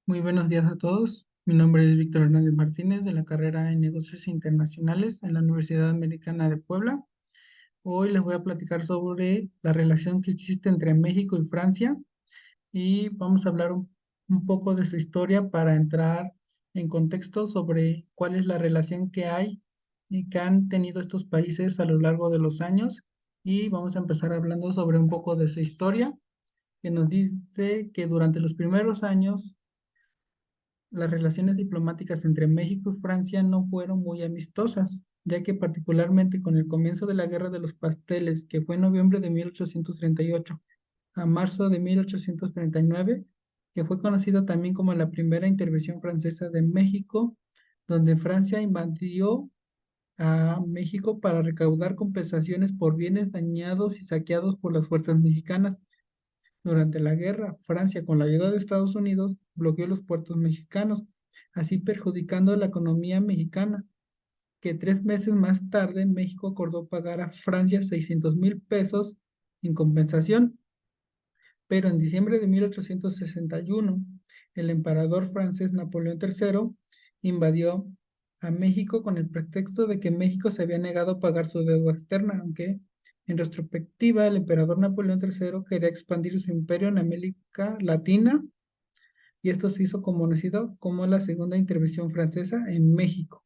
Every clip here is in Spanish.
Muy buenos días a todos. Mi nombre es Víctor Hernández Martínez de la carrera en Negocios Internacionales en la Universidad Americana de Puebla. Hoy les voy a platicar sobre la relación que existe entre México y Francia y vamos a hablar un poco de su historia para entrar en contexto sobre cuál es la relación que hay y que han tenido estos países a lo largo de los años. Y vamos a empezar hablando sobre un poco de su historia, que nos dice que durante los primeros años las relaciones diplomáticas entre México y Francia no fueron muy amistosas, ya que particularmente con el comienzo de la Guerra de los Pasteles, que fue en noviembre de 1838 a marzo de 1839, que fue conocida también como la primera intervención francesa de México, donde Francia invadió a México para recaudar compensaciones por bienes dañados y saqueados por las fuerzas mexicanas. Durante la guerra, Francia, con la ayuda de Estados Unidos, bloqueó los puertos mexicanos, así perjudicando la economía mexicana, que 3 meses más tarde México acordó pagar a Francia 600,000 pesos en compensación. Pero en diciembre de 1861, el emperador francés Napoleón III invadió a México con el pretexto de que México se había negado a pagar su deuda externa, aunque en retrospectiva el emperador Napoleón III quería expandir su imperio en América Latina y esto se hizo conocido como la Segunda Intervención Francesa en México.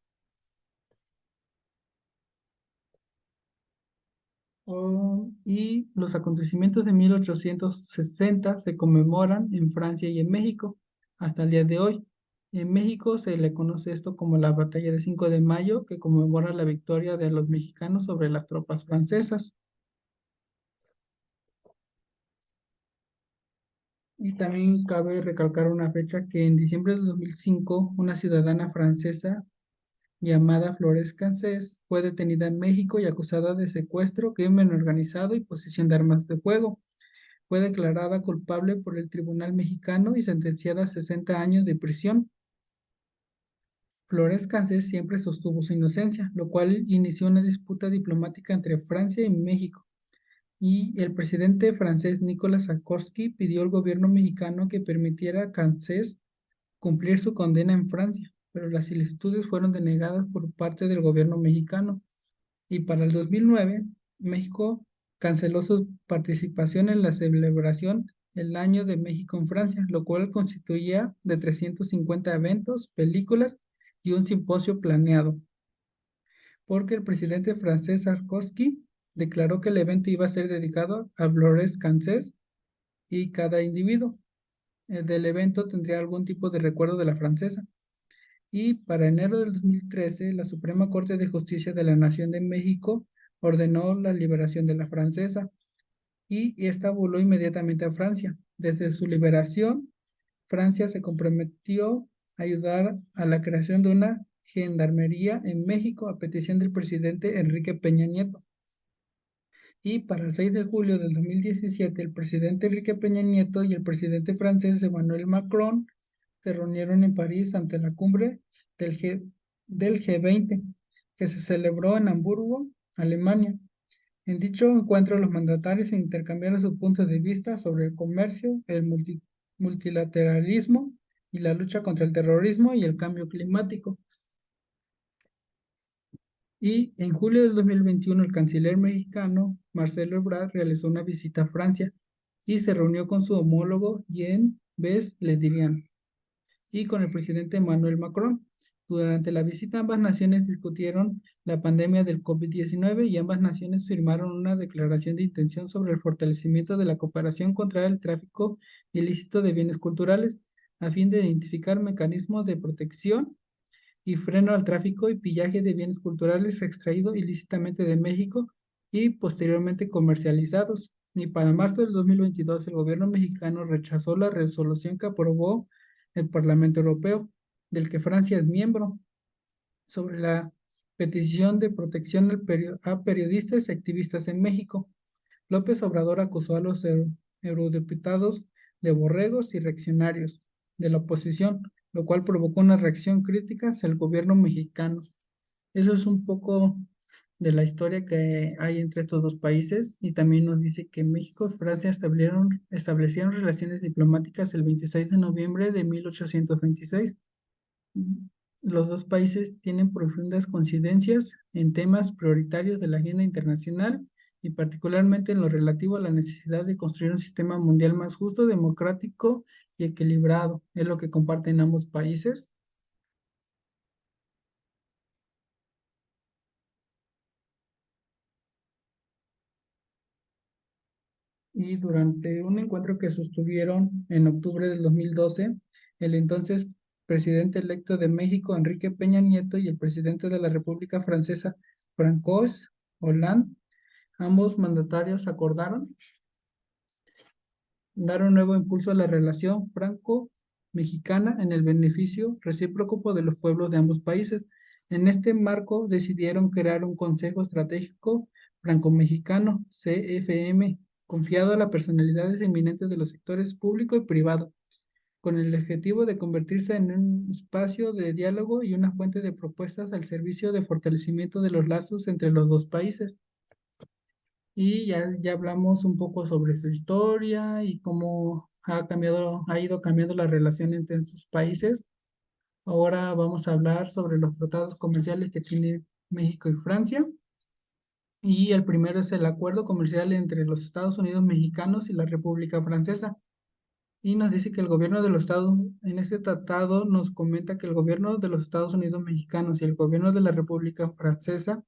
Y los acontecimientos de 1860 se conmemoran en Francia y en México hasta el día de hoy. En México se le conoce esto como la Batalla de 5 de Mayo, que conmemora la victoria de los mexicanos sobre las tropas francesas. Y también cabe recalcar una fecha que en diciembre de 2005, una ciudadana francesa llamada Flores Cancés fue detenida en México y acusada de secuestro, crimen organizado y posesión de armas de fuego. Fue declarada culpable por el Tribunal Mexicano y sentenciada a 60 años de prisión. Flores Cancés siempre sostuvo su inocencia, lo cual inició una disputa diplomática entre Francia y México. Y el presidente francés Nicolas Sarkozy pidió al gobierno mexicano que permitiera a Cancés cumplir su condena en Francia, pero las solicitudes fueron denegadas por parte del gobierno mexicano. Y para el 2009, México canceló su participación en la celebración el Año de México en Francia, lo cual constituía de 350 eventos, películas y un simposio planeado, porque el presidente francés Sarkozy declaró que el evento iba a ser dedicado a Flores Cancés y cada individuo del evento tendría algún tipo de recuerdo de la francesa. Y para enero del 2013, la Suprema Corte de Justicia de la Nación de México ordenó la liberación de la francesa y esta voló inmediatamente a Francia. Desde su liberación, Francia se comprometió a ayudar a la creación de una gendarmería en México a petición del presidente Enrique Peña Nieto. Y para el 6 de julio del 2017, el presidente Enrique Peña Nieto y el presidente francés Emmanuel Macron se reunieron en París ante la cumbre del del G20, que se celebró en Hamburgo, Alemania. En dicho encuentro, los mandatarios intercambiaron sus puntos de vista sobre el comercio, el multilateralismo y la lucha contra el terrorismo y el cambio climático. Y en julio del 2021, el canciller mexicano Marcelo Ebrard realizó una visita a Francia y se reunió con su homólogo Jean-Yves Le Drian y con el presidente Emmanuel Macron. Durante la visita, ambas naciones discutieron la pandemia del COVID-19 y ambas naciones firmaron una declaración de intención sobre el fortalecimiento de la cooperación contra el tráfico ilícito de bienes culturales, a fin de identificar mecanismos de protección y freno al tráfico y pillaje de bienes culturales extraídos ilícitamente de México y posteriormente comercializados. Y para marzo del 2022, el gobierno mexicano rechazó la resolución que aprobó el Parlamento Europeo, del que Francia es miembro, sobre la petición de protección a periodistas y activistas en México. López Obrador acusó a los eurodiputados de borregos y reaccionarios de la oposición, lo cual provocó una reacción crítica hacia el gobierno mexicano. Eso es un poco de la historia que hay entre estos dos países y también nos dice que México y Francia establecieron relaciones diplomáticas el 26 de noviembre de 1826. Los dos países tienen profundas coincidencias en temas prioritarios de la agenda internacional y particularmente en lo relativo a la necesidad de construir un sistema mundial más justo, democrático y equilibrado. Es lo que comparten ambos países. Y durante un encuentro que sostuvieron en octubre del 2012, el entonces presidente electo de México, Enrique Peña Nieto, y el presidente de la República Francesa, François Hollande, ambos mandatarios acordaron dar un nuevo impulso a la relación franco-mexicana en el beneficio recíproco de los pueblos de ambos países. En este marco decidieron crear un Consejo Estratégico Franco-Mexicano, CFM, confiado a las personalidades eminentes de los sectores público y privado, con el objetivo de convertirse en un espacio de diálogo y una fuente de propuestas al servicio de fortalecimiento de los lazos entre los dos países. Y ya hablamos un poco sobre su historia y cómo ha ido cambiando la relación entre sus países. Ahora vamos a hablar sobre los tratados comerciales que tiene México y Francia. Y el primero es el acuerdo comercial entre los Estados Unidos mexicanos y la República Francesa. Y nos dice que el gobierno de los Estados, en este tratado nos comenta que el gobierno de los Estados Unidos mexicanos y el gobierno de la República Francesa,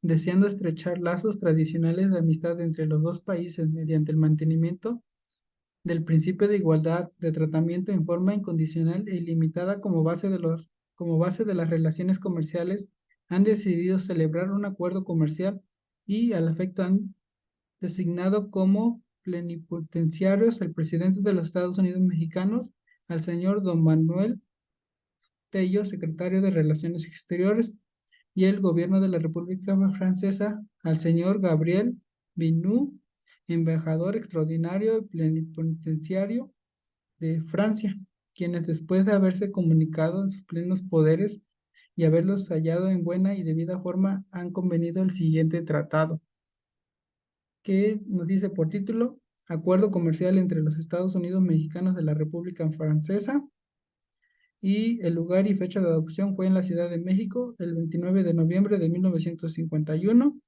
deseando estrechar lazos tradicionales de amistad entre los dos países mediante el mantenimiento del principio de igualdad de tratamiento en forma incondicional e ilimitada como base de las relaciones comerciales, han decidido celebrar un acuerdo comercial y al efecto han designado como plenipotenciarios al presidente de los Estados Unidos mexicanos, al señor don Manuel Tello, secretario de Relaciones Exteriores, y el gobierno de la República Francesa al señor Gabriel Binu, embajador extraordinario y plenipotenciario de Francia, quienes después de haberse comunicado en sus plenos poderes y haberlos hallado en buena y debida forma, han convenido el siguiente tratado, que nos dice por título, Acuerdo comercial entre los Estados Unidos mexicanos de la República Francesa, y el lugar y fecha de adopción fue en la Ciudad de México el 29 de noviembre de 1951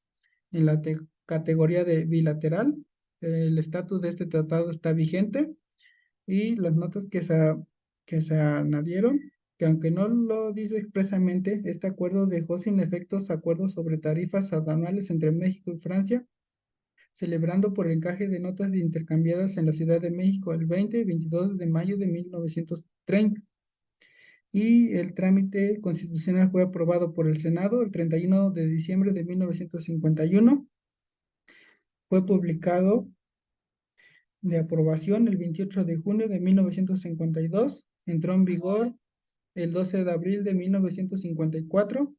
en la categoría de bilateral. El estatus de este tratado está vigente y las notas que se añadieron, que aunque no lo dice expresamente, este acuerdo dejó sin efectos acuerdos sobre tarifas aduanales entre México y Francia, celebrando por encaje de notas intercambiadas en la Ciudad de México el 20 y 22 de mayo de 1930. Y el trámite constitucional fue aprobado por el Senado el 31 de diciembre de 1951. Fue publicado de aprobación el 28 de junio de 1952. Entró en vigor el 12 de abril de 1954.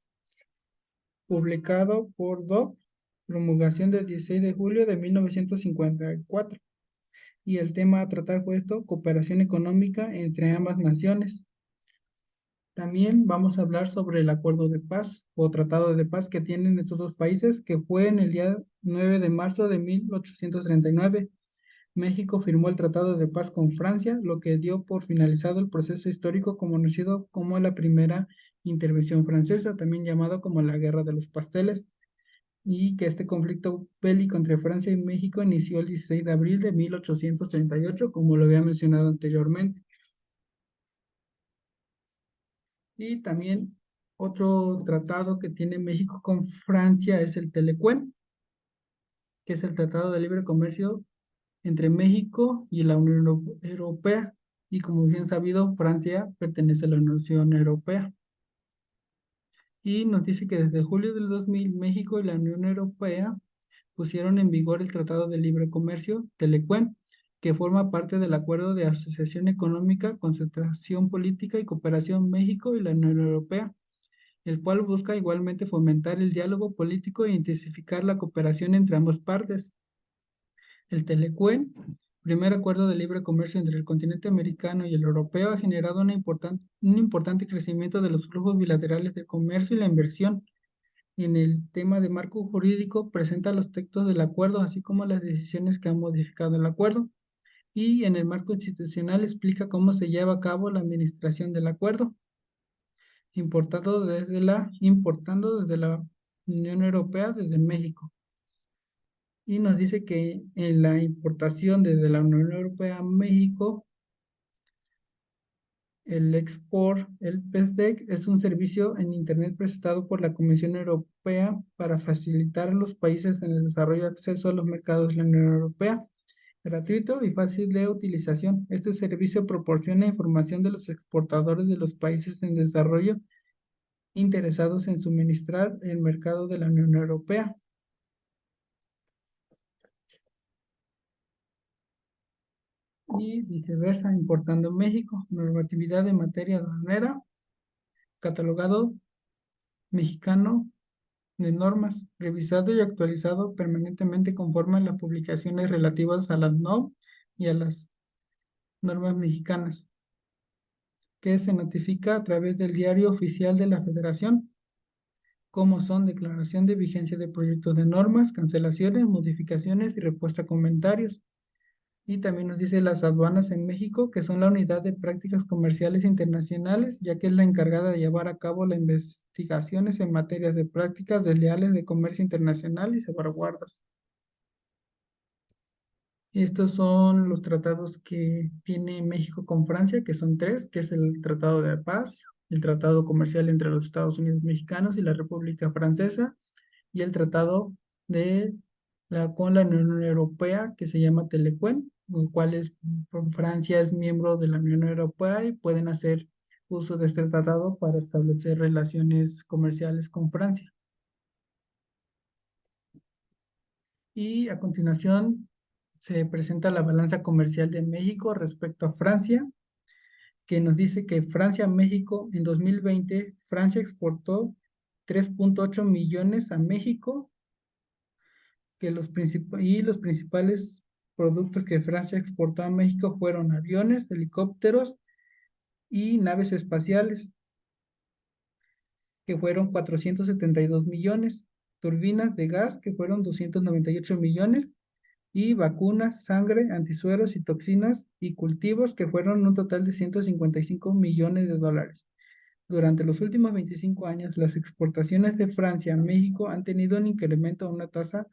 Publicado por DOC, promulgación del 16 de julio de 1954. Y el tema a tratar fue esto, cooperación económica entre ambas naciones. También vamos a hablar sobre el acuerdo de paz o tratado de paz que tienen estos dos países, que fue en el día 9 de marzo de 1839. México firmó el tratado de paz con Francia, lo que dio por finalizado el proceso histórico conocido como la primera intervención francesa, también llamado como la Guerra de los Pasteles, y que este conflicto bélico entre Francia y México inició el 16 de abril de 1838, como lo había mencionado anteriormente. Y también otro tratado que tiene México con Francia es el Telecuen, que es el Tratado de Libre Comercio entre México y la Unión Europea. Y como bien sabido, Francia pertenece a la Unión Europea. Y nos dice que desde julio del 2000, México y la Unión Europea pusieron en vigor el Tratado de Libre Comercio, Telecuen, que forma parte del Acuerdo de Asociación Económica, Concentración Política y Cooperación México y la Unión Europea, el cual busca igualmente fomentar el diálogo político e intensificar la cooperación entre ambas partes. El Telecuen, primer acuerdo de libre comercio entre el continente americano y el europeo, ha generado un importante crecimiento de los flujos bilaterales de comercio y la inversión, En el tema de marco jurídico, presenta los textos del acuerdo, así como las decisiones que han modificado el acuerdo. Y en el marco institucional explica cómo se lleva a cabo la administración del acuerdo, importando desde la Unión Europea, desde México. Y nos dice que en la importación desde la Unión Europea a México, el PESDEC es un servicio en Internet prestado por la Comisión Europea para facilitar a los países en el desarrollo acceso a los mercados de la Unión Europea, gratuito y fácil de utilización. Este servicio proporciona información de los exportadores de los países en desarrollo interesados en suministrar el mercado de la Unión Europea. Y viceversa, importando en México, normatividad en materia aduanera, catalogado mexicano de normas, revisado y actualizado permanentemente conforme a las publicaciones relativas a las NOM y a las normas mexicanas, que se notifica a través del Diario Oficial de la Federación, como son declaración de vigencia de proyectos de normas, cancelaciones, modificaciones y respuesta a comentarios. Y también nos dice las aduanas en México, que son la unidad de prácticas comerciales internacionales, ya que es la encargada de llevar a cabo las investigaciones en materias de prácticas desleales de comercio internacional y salvaguardas. Y estos son los tratados que tiene México con Francia, que son tres, que es el Tratado de Paz, el Tratado Comercial entre los Estados Unidos Mexicanos y la República Francesa, y el Tratado de con la Unión Europea, que se llama Telecuen, el cual Francia es miembro de la Unión Europea y pueden hacer uso de este tratado para establecer relaciones comerciales con Francia. Y a continuación se presenta la balanza comercial de México respecto a Francia, que nos dice que Francia-México en 2020, Francia exportó 3.8 millones a México, que los principales productos que Francia exportó a México fueron aviones, helicópteros y naves espaciales, que fueron 472 millones, turbinas de gas, que fueron 298 millones, y vacunas, sangre, antisueros y toxinas y cultivos, que fueron un total de 155 millones de dólares. Durante los últimos 25 años, las exportaciones de Francia a México han tenido un incremento a una tasa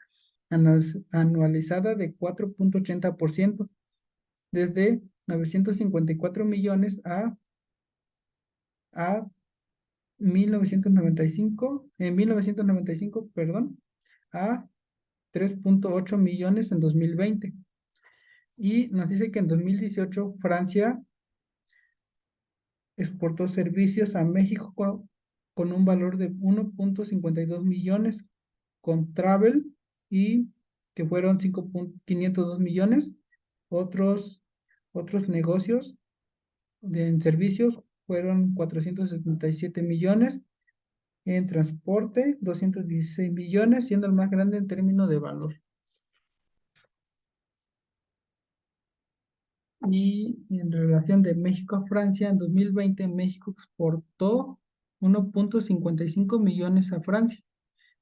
anualizada de 4.80%, desde 954 millones a 1995, perdón, a 3.8 millones en 2020. Y nos dice que en 2018 Francia exportó servicios a México con un valor de 1.52 millones con Travel, y que fueron 5.502 millones. Otros, otros negocios en servicios fueron 477 millones. En transporte, 216 millones, siendo el más grande en términos de valor. Y en relación de México a Francia, en 2020 México exportó 1.55 millones a Francia.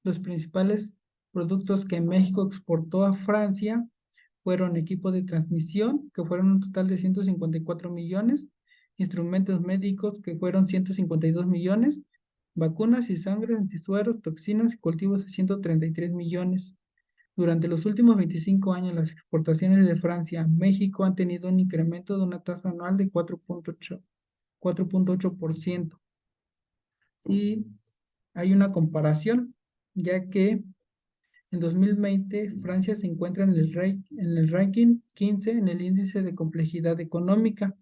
Los principales productos que México exportó a Francia fueron equipos de transmisión, que fueron un total de 154 millones, instrumentos médicos, que fueron 152 millones, vacunas y sangre, antisueros, toxinas y cultivos de 133 millones. Durante los últimos 25 años, las exportaciones de Francia a México han tenido un incremento de una tasa anual de 4.8%. Y hay una comparación, ya que en 2020 Francia se encuentra en el ranking 15 en el índice de complejidad económica,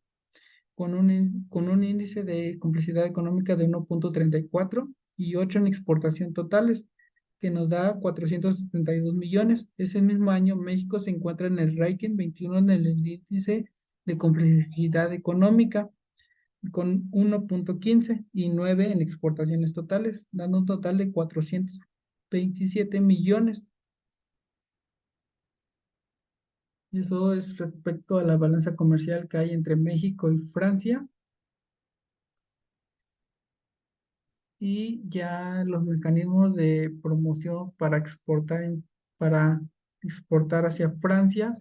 con un índice de complejidad económica de 1.34 y 8 en exportación totales, que nos da 472 millones. Ese mismo año México se encuentra en el ranking 21 en el índice de complejidad económica, con 1.15 y 9 en exportaciones totales, dando un total de 427 millones. Y eso es respecto a la balanza comercial que hay entre México y Francia. y ya los mecanismos de promoción para exportar hacia Francia,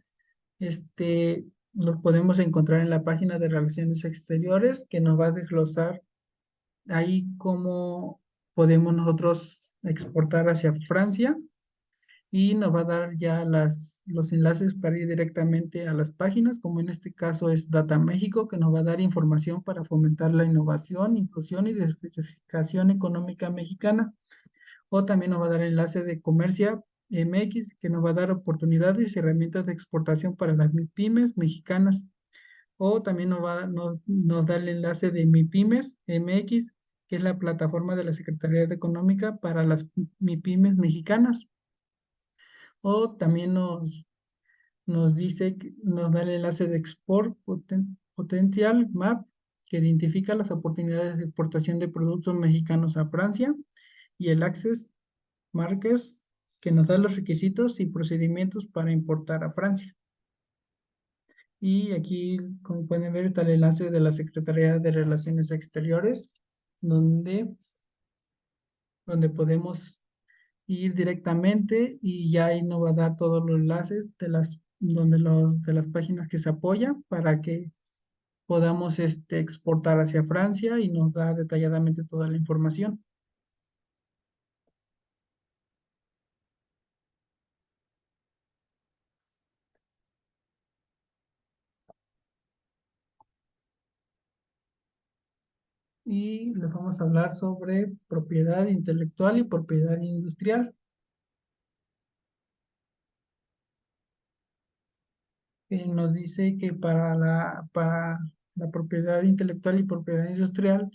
los podemos encontrar en la página de Relaciones Exteriores, que nos va a desglosar ahí cómo podemos nosotros exportar hacia Francia y nos va a dar ya los enlaces para ir directamente a las páginas, como en este caso es Data México, que nos va a dar información para fomentar la innovación, inclusión y diversificación económica mexicana. O también nos va a dar enlace de Comercia MX, que nos va a dar oportunidades y herramientas de exportación para las MIPYMES mexicanas. O también nos da el enlace de MIPYMES MX, que es la plataforma de la Secretaría de Económica para las MIPYMES mexicanas. O también nos dice, nos da el enlace de Potential Map, que identifica las oportunidades de exportación de productos mexicanos a Francia, y el Access Markets, que nos da los requisitos y procedimientos para importar a Francia. Y aquí, como pueden ver, está el enlace de la Secretaría de Relaciones Exteriores, donde, donde podemos ir directamente y ya ahí nos va a dar todos los enlaces de las páginas que se apoyan para que podamos exportar hacia Francia y nos da detalladamente toda la información. Y les vamos a hablar sobre propiedad intelectual y propiedad industrial. Nos dice que para la propiedad intelectual y propiedad industrial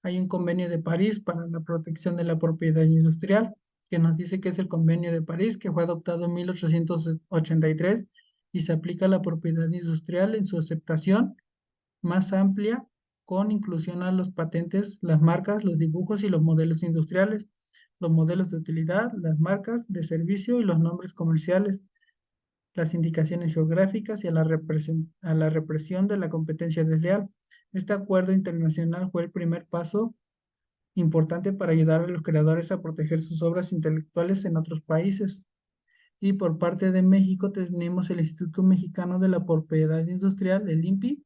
hay un convenio de París para la protección de la propiedad industrial, que nos dice que es el convenio de París, que fue adoptado en 1883 y se aplica a la propiedad industrial en su aceptación más amplia, con inclusión a los patentes, las marcas, los dibujos y los modelos industriales, los modelos de utilidad, las marcas de servicio y los nombres comerciales, las indicaciones geográficas y a la represión de la competencia desleal. Este acuerdo internacional fue el primer paso importante para ayudar a los creadores a proteger sus obras intelectuales en otros países. Y por parte de México tenemos el Instituto Mexicano de la Propiedad Industrial, el INPI,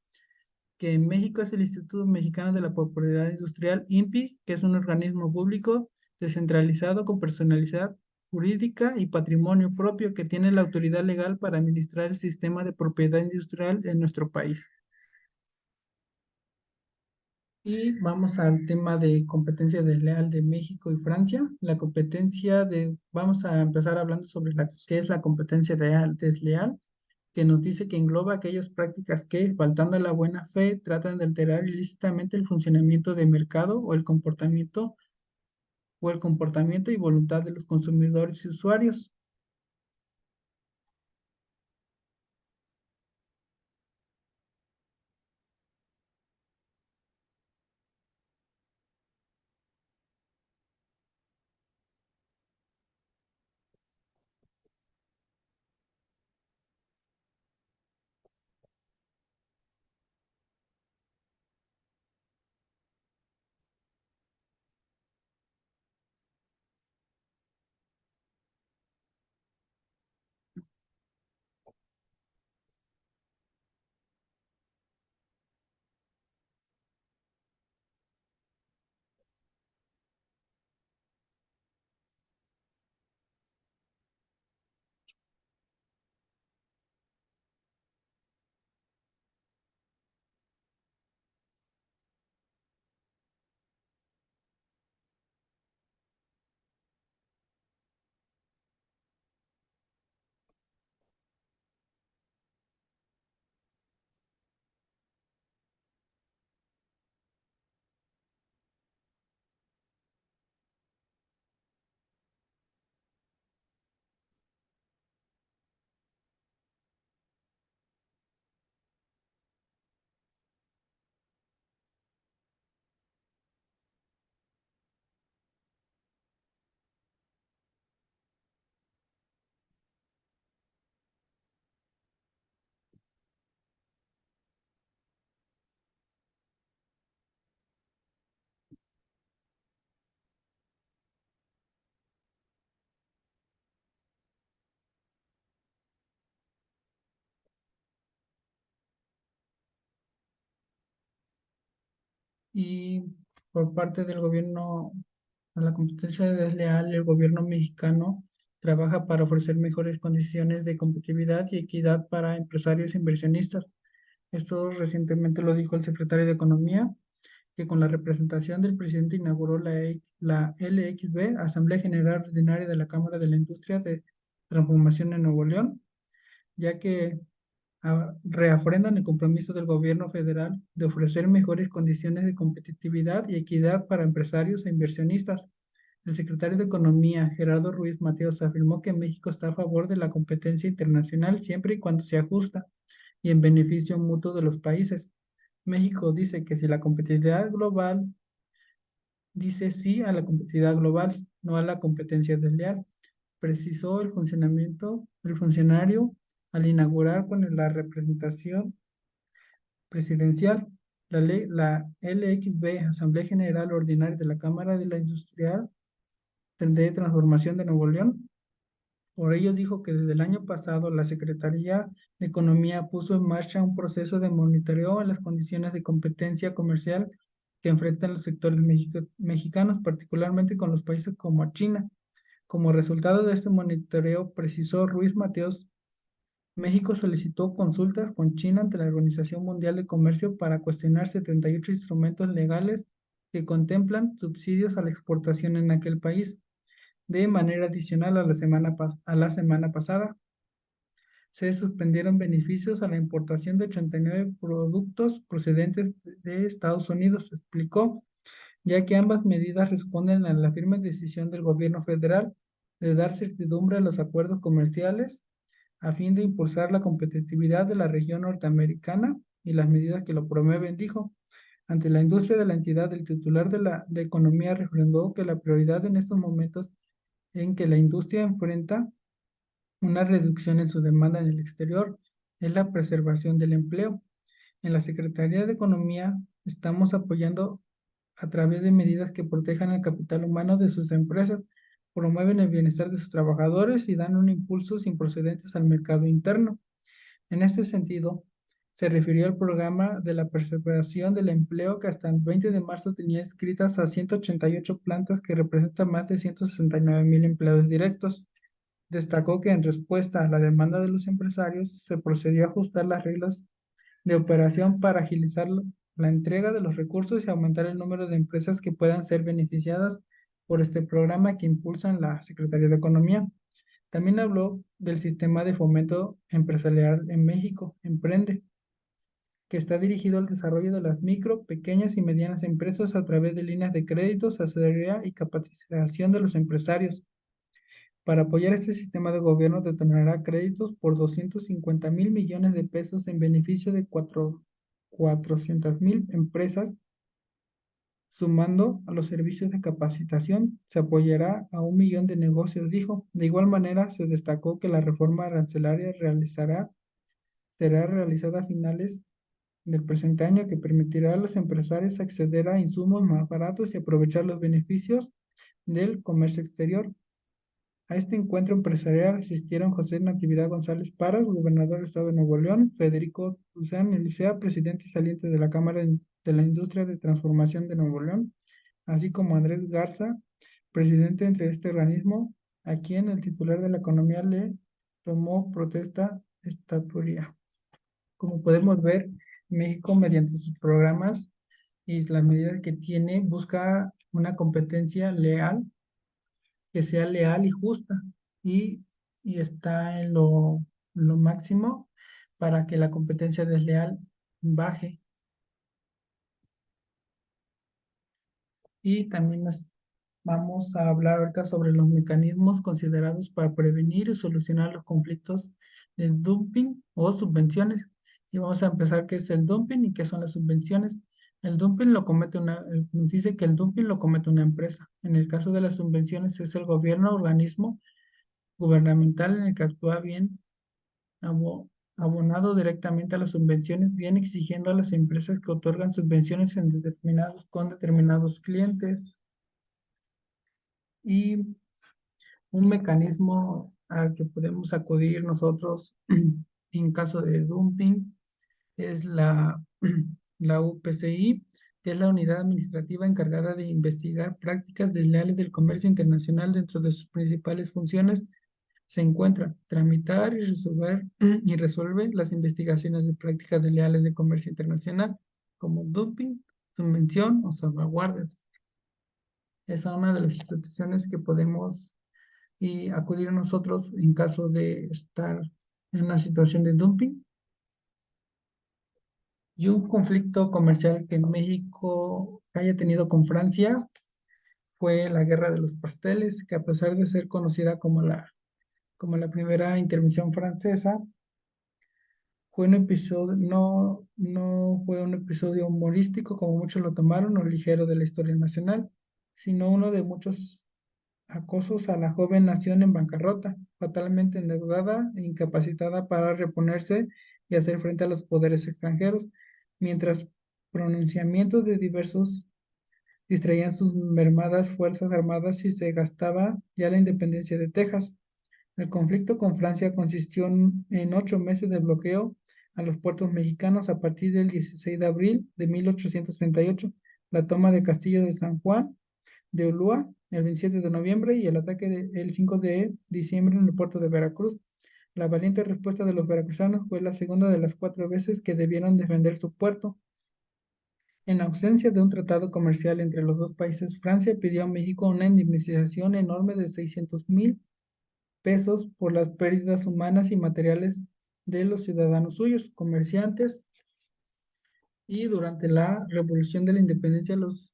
que en México es el Instituto Mexicano de la Propiedad Industrial, INPI, que es un organismo público descentralizado con personalidad jurídica y patrimonio propio que tiene la autoridad legal para administrar el sistema de propiedad industrial en nuestro país. Y vamos al tema de competencia desleal de México y Francia. Vamos a empezar hablando sobre qué es la competencia desleal, que nos dice que engloba aquellas prácticas que, faltando a la buena fe, tratan de alterar ilícitamente el funcionamiento de mercado o el comportamiento y voluntad de los consumidores y usuarios. Y por parte del gobierno, a la competencia desleal, el gobierno mexicano trabaja para ofrecer mejores condiciones de competitividad y equidad para empresarios e inversionistas. Esto recientemente lo dijo el secretario de Economía, que con la representación del presidente inauguró la LXB, Asamblea General Ordinaria de la Cámara de la Industria de Transformación en Nuevo León, ya que reafrendan el compromiso del gobierno federal de ofrecer mejores condiciones de competitividad y equidad para empresarios e inversionistas. El secretario de Economía, Gerardo Ruiz Mateos, afirmó que México está a favor de la competencia internacional siempre y cuando sea justa y en beneficio mutuo de los países. México dice que si la competitividad global dice sí a la competitividad global, no a la competencia desleal. Precisó el funcionario al inaugurar con la representación presidencial, la LXB, Asamblea General Ordinaria de la Cámara de la Industrial de Transformación de Nuevo León. Por ello dijo que desde el año pasado la Secretaría de Economía puso en marcha un proceso de monitoreo en las condiciones de competencia comercial que enfrentan los sectores mexicanos, particularmente con los países como China. Como resultado de este monitoreo, precisó Ruiz Mateos, México solicitó consultas con China ante la Organización Mundial de Comercio para cuestionar 78 instrumentos legales que contemplan subsidios a la exportación en aquel país. De manera adicional a la semana pasada, se suspendieron beneficios a la importación de 89 productos procedentes de Estados Unidos, explicó, ya que ambas medidas responden a la firme decisión del gobierno federal de dar certidumbre a los acuerdos comerciales a fin de impulsar la competitividad de la región norteamericana y las medidas que lo promueven, dijo. Ante la industria de la entidad, el titular de Economía refrendó que la prioridad en estos momentos en que la industria enfrenta una reducción en su demanda en el exterior es la preservación del empleo. En la Secretaría de Economía estamos apoyando a través de medidas que protejan el capital humano de sus empresas, promueven el bienestar de sus trabajadores y dan un impulso sin precedentes al mercado interno. En este sentido, se refirió al programa de la preservación del empleo que hasta el 20 de marzo tenía inscritas a 188 plantas que representan más de 169,000 empleados directos. Destacó que en respuesta a la demanda de los empresarios se procedió a ajustar las reglas de operación para agilizar la entrega de los recursos y aumentar el número de empresas que puedan ser beneficiadas por este programa que impulsan la Secretaría de Economía. También habló del sistema de fomento empresarial en México, Emprende, que está dirigido al desarrollo de las micro, pequeñas y medianas empresas a través de líneas de créditos, asesoría y capacitación de los empresarios. Para apoyar este sistema de gobierno determinará créditos por 250,000 millones de pesos en beneficio de 400,000 empresas, sumando a los servicios de capacitación, se apoyará a 1 millón de negocios, dijo. De igual manera, se destacó que la reforma arancelaria será realizada a finales del presente año, que permitirá a los empresarios acceder a insumos más baratos y aprovechar los beneficios del comercio exterior. A este encuentro empresarial asistieron José Natividad González Parras, gobernador del Estado de Nuevo León, Federico Luzán Elicea, presidente saliente de la Cámara de la Industria de Transformación de Nuevo León, así como Andrés Garza, presidente entre este organismo, a quien el titular de la economía le tomó protesta estatuaria. Como podemos ver, México, mediante sus programas y las medidas que tiene, busca una competencia leal, que sea leal y justa, y, y está en lo máximo para que la competencia desleal baje. Y también vamos a hablar ahorita sobre los mecanismos considerados para prevenir y solucionar los conflictos de dumping o subvenciones. Y vamos a empezar qué es el dumping y qué son las subvenciones. El dumping lo comete nos dice que el dumping lo comete una empresa. En el caso de las subvenciones es el gobierno, organismo gubernamental en el que actúa bien abonado directamente a las subvenciones, bien exigiendo a las empresas que otorgan subvenciones con determinados clientes. Y un mecanismo al que podemos acudir nosotros en caso de dumping es la UPCI, que es la unidad administrativa encargada de investigar prácticas desleales del comercio internacional. Dentro de sus principales funciones se encuentra tramitar y resolver y resuelve las investigaciones de prácticas desleales de comercio internacional, como dumping, subvención o salvaguardas. Esa es una de las instituciones que podemos acudir a nosotros en caso de estar en una situación de dumping. Y un conflicto comercial que México haya tenido con Francia fue la Guerra de los Pasteles, que a pesar de ser conocida como la primera intervención francesa, fue un episodio, no fue un episodio humorístico como muchos lo tomaron o ligero de la historia nacional, sino uno de muchos acosos a la joven nación en bancarrota, fatalmente endeudada e incapacitada para reponerse y hacer frente a los poderes extranjeros, mientras pronunciamientos de diversos distraían sus mermadas fuerzas armadas y se gastaba ya la independencia de Texas. El conflicto con Francia consistió en 8 meses de bloqueo a los puertos mexicanos a partir del 16 de abril de 1838, la toma del castillo de San Juan de Ulúa el 27 de noviembre y el ataque el 5 de diciembre en el puerto de Veracruz. La valiente respuesta de los veracruzanos fue la segunda de las 4 veces que debieron defender su puerto. En ausencia de un tratado comercial entre los dos países, Francia pidió a México una indemnización enorme de 600,000 pesos por las pérdidas humanas y materiales de los ciudadanos suyos, comerciantes, y durante la Revolución de la Independencia los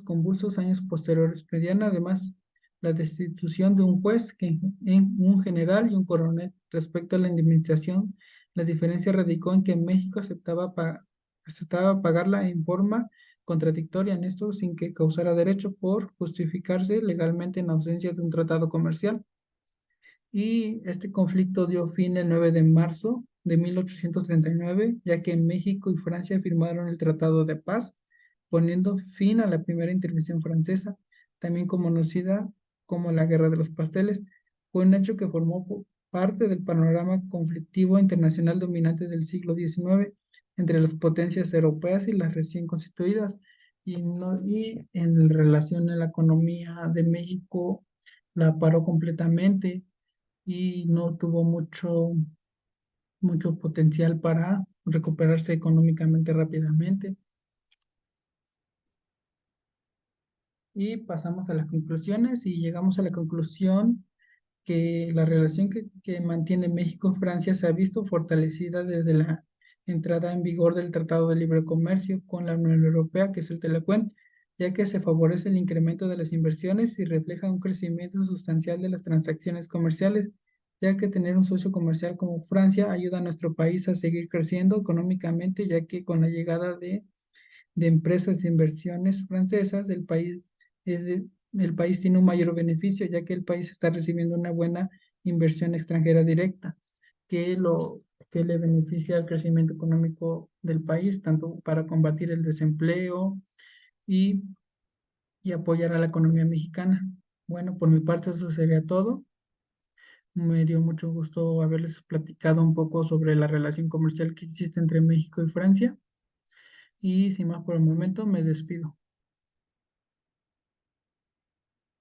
convulsos años posteriores. Pedían además la destitución de un juez, un general y un coronel. Respecto a la indemnización, la diferencia radicó en que México aceptaba pagarla en forma contradictoria en esto sin que causara derecho por justificarse legalmente en ausencia de un tratado comercial. Y este conflicto dio fin el 9 de marzo de 1839, ya que México y Francia firmaron el Tratado de Paz, poniendo fin a la primera intervención francesa, también conocida como la Guerra de los Pasteles. Fue un hecho que formó parte del panorama conflictivo internacional dominante del siglo XIX entre las potencias europeas y las recién constituidas. Y en relación a la economía de México, la paró completamente y no tuvo mucho potencial para recuperarse económicamente rápidamente. Y pasamos a las conclusiones y llegamos a la conclusión que la relación que mantiene México y Francia se ha visto fortalecida desde la entrada en vigor del Tratado de Libre Comercio con la Unión Europea, que es el TLCUEN, ya que se favorece el incremento de las inversiones y refleja un crecimiento sustancial de las transacciones comerciales, ya que tener un socio comercial como Francia ayuda a nuestro país a seguir creciendo económicamente, ya que con la llegada de empresas de inversiones francesas, el país tiene un mayor beneficio, ya que el país está recibiendo una buena inversión extranjera directa, que, lo, que le beneficia al crecimiento económico del país, tanto para combatir el desempleo y, y apoyar a la economía mexicana. Bueno, por mi parte eso sería todo. Me dio mucho gusto haberles platicado un poco sobre la relación comercial que existe entre México y Francia. Y sin más por el momento, me despido.